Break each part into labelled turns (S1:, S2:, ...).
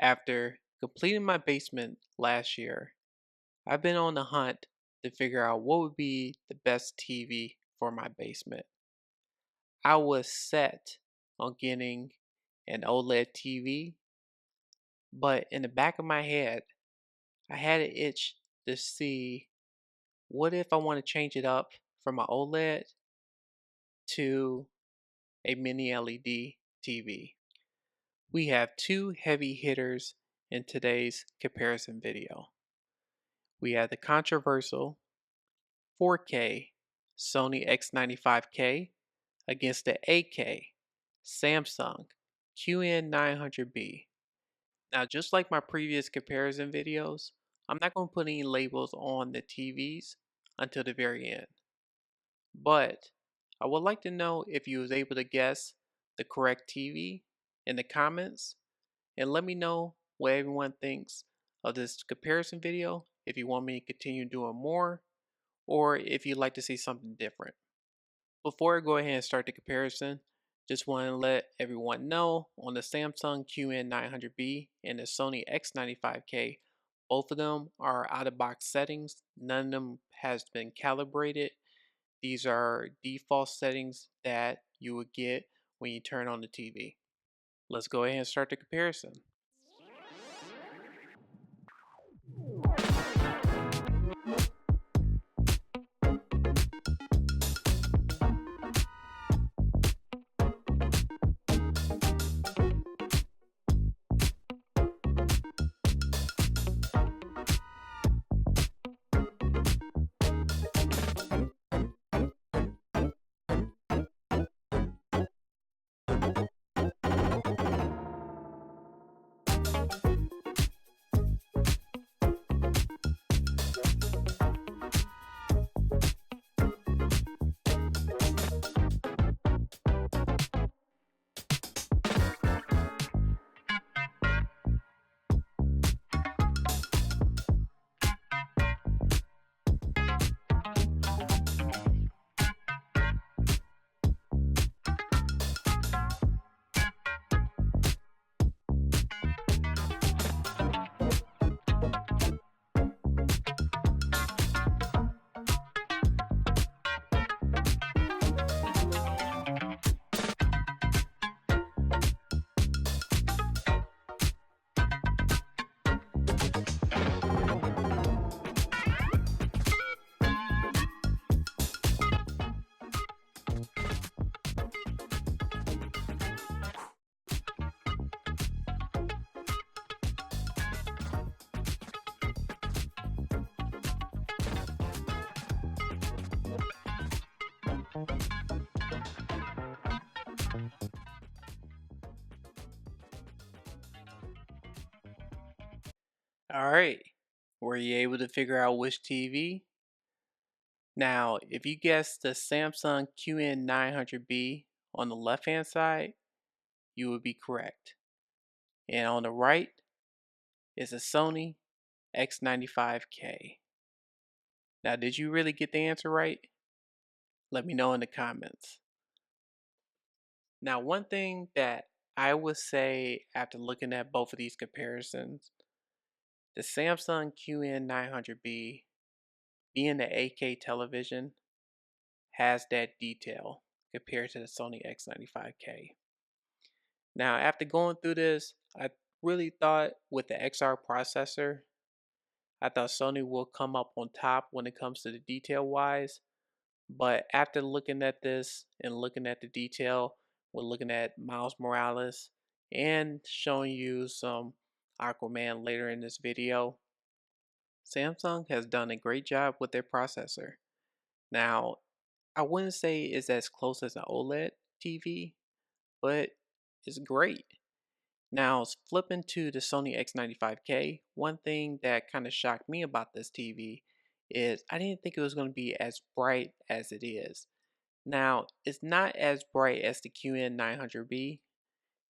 S1: After completing my basement last year, I've been on the hunt to figure out what would be the best TV for my basement. I was set on getting an OLED TV, but in the back of my head, I had an itch to see what if I want to change it up from an OLED to a mini LED TV. We have two heavy hitters in today's comparison video. We have the controversial 4K Sony X95K against the 8K Samsung QN900B. Now, just like my previous comparison videos, I'm not going to put any labels on the TVs until the very end. But I would like to know if you was able to guess the correct TV in the comments, and let me know what everyone thinks of this comparison video, if you want me to continue doing more, or if you'd like to see something different. Before I go ahead and start the comparison, just want to let everyone know on the Samsung QN900B and the Sony X95K, both of them are out of box settings. None of them has been calibrated. These are default settings that you would get when you turn on the TV. Let's go ahead and start the comparison. Alright, were you able to figure out which TV? Now, if you guessed the Samsung QN900B on the left hand side, you would be correct. And on the right is a Sony X95K. Now, did you really get the answer right? Let me know in the comments. Now, one thing that I would say after looking at both of these comparisons, the Samsung QN900B being the 8K television has that detail compared to the Sony X95K. Now, after going through this, I really thought with the XR processor, I thought Sony will come up on top when it comes to the detail wise. But after looking at this and looking at the detail, we're looking at Miles Morales and showing you some Aquaman later in this video, Samsung has done a great job with their processor. Now, I wouldn't say it's as close as an OLED TV, but it's great. Now, flipping to the Sony X95K, one thing that kind of shocked me about this TV is I didn't think it was going to be as bright as it is. Now, it's not as bright as the QN900B.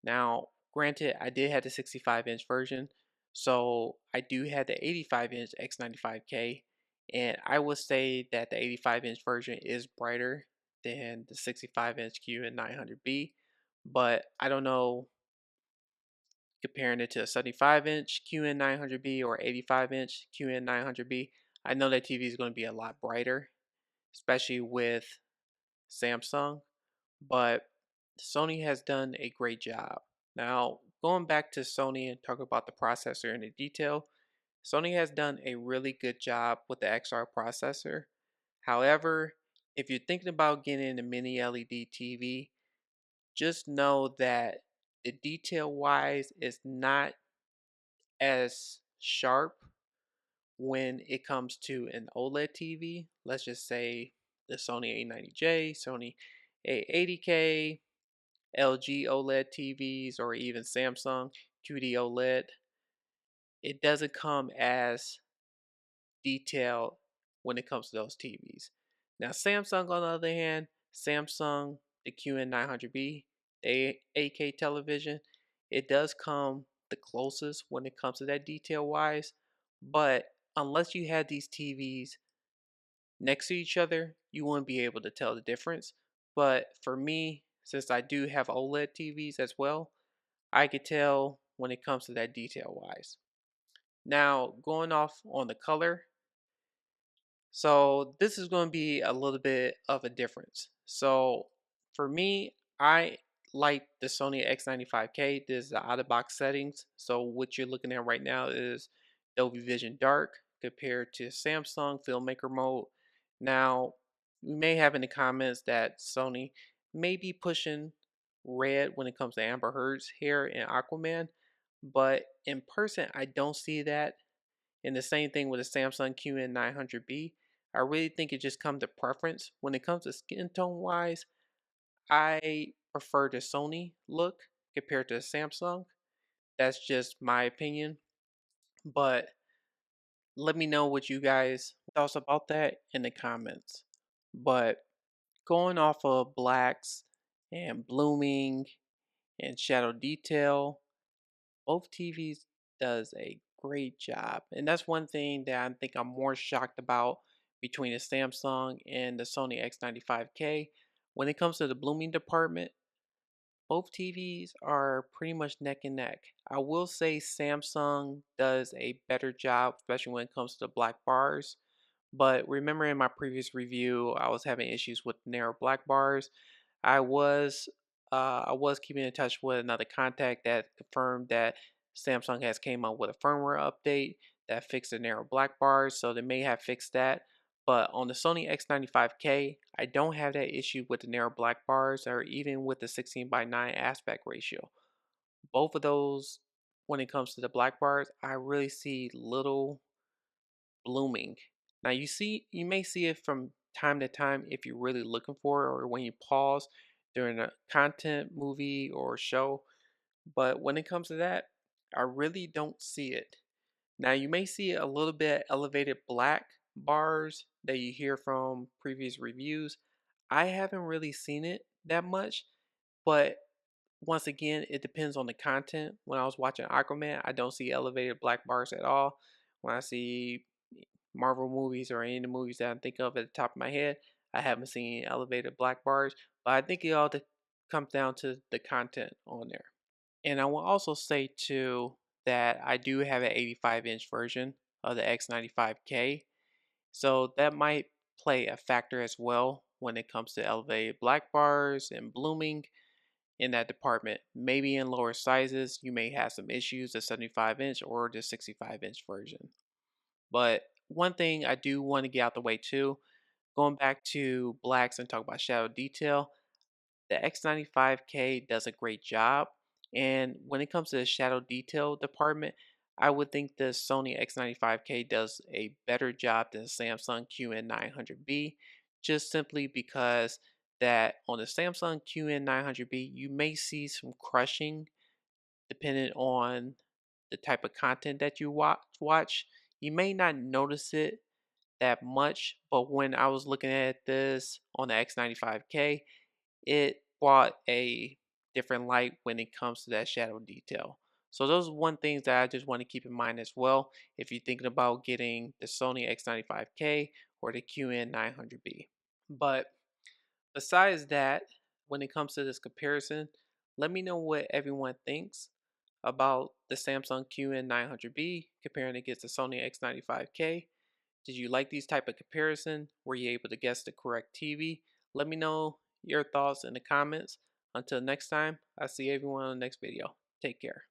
S1: Now, granted, I did have the 65-inch version, so I do have the 85-inch X95K, and I would say that the 85-inch version is brighter than the 65-inch QN900B, but I don't know comparing it to a 75-inch QN900B or 85-inch QN900B, I know that TV is going to be a lot brighter, especially with Samsung, but Sony has done a great job. Now, going back to Sony and talk about the processor in the detail, Sony has done a really good job with the XR processor. However, if you're thinking about getting a mini LED TV, just know that the detail wise is not as sharp when it comes to an OLED TV. Let's just say the Sony A90J, Sony A80K, LG OLED TVs, or even Samsung QD-OLED. It doesn't come as detailed when it comes to those TVs. Now, Samsung, on the other hand, Samsung, the QN900B, the 8K television, it does come the closest when it comes to that detail wise. But unless you had these TVs next to each other, you wouldn't be able to tell the difference. But for me, since I do have OLED TVs as well, I could tell when it comes to that detail wise. Now, going off on the color, so this is going to be a little bit of a difference. So for me, I like the Sony X95K. This is the out of box settings. So what you're looking at right now is Dolby Vision Dark compared to Samsung Filmmaker Mode. Now, we may have in the comments that Sony may be pushing red when it comes to Amber Heard's hair in Aquaman, but in person, I don't see that. And the same thing with the Samsung QN900B. I really think it just comes to preference. When it comes to skin tone wise, I prefer the Sony look compared to the Samsung. That's just my opinion. But let me know what you guys thoughts about that in the comments. But going off of blacks and blooming and shadow detail, both TVs does a great job. And that's one thing that I think I'm more shocked about between the Samsung and the Sony X95K. When it comes to the blooming department, both TVs are pretty much neck and neck. I will say Samsung does a better job, especially when it comes to the black bars. But remember in my previous review, I was having issues with narrow black bars. I was I was keeping in touch with another contact that confirmed that Samsung has came up with a firmware update that fixed the narrow black bars, so they may have fixed that. But on the Sony X95K, I don't have that issue with the narrow black bars or even with the 16:9 aspect ratio. Both of those, when it comes to the black bars, I really see little blooming. Now you may see it from time to time if you're really looking for it or when you pause during a content movie or show, but when it comes to that, I really don't see it. Now you may see a little bit elevated black bars that you hear from previous reviews. I haven't really seen it that much, but once again, it depends on the content. When I was watching Aquaman, I don't see elevated black bars at all. When I see Marvel movies or any of the movies that I think of at the top of my head, I haven't seen elevated black bars. But I think it all comes down to the content on there. And I will also say too that I do have an 85-inch version of the X95K. So that might play a factor as well when it comes to elevated black bars and blooming in that department. Maybe in lower sizes, you may have some issues, the 75-inch or the 65-inch version. But one thing I do want to get out the way too, going back to blacks and talk about shadow detail, the X95K does a great job. And when it comes to the shadow detail department, I would think the Sony X95K does a better job than Samsung QN900B, just simply because that on the Samsung QN900B, you may see some crushing depending on the type of content that you watch. You may not notice it that much, but when I was looking at this on the X95K, it brought a different light when it comes to that shadow detail. So those are one things that I just want to keep in mind as well if you're thinking about getting the Sony X95K or the QN900B. But besides that, when it comes to this comparison, let me know what everyone thinks. about the Samsung QN900B comparing against the Sony X95K. Did you like these type of comparison? Were you able to guess the correct TV? Let me know your thoughts in the comments. Until next time, I'll see everyone on the next video. Take care.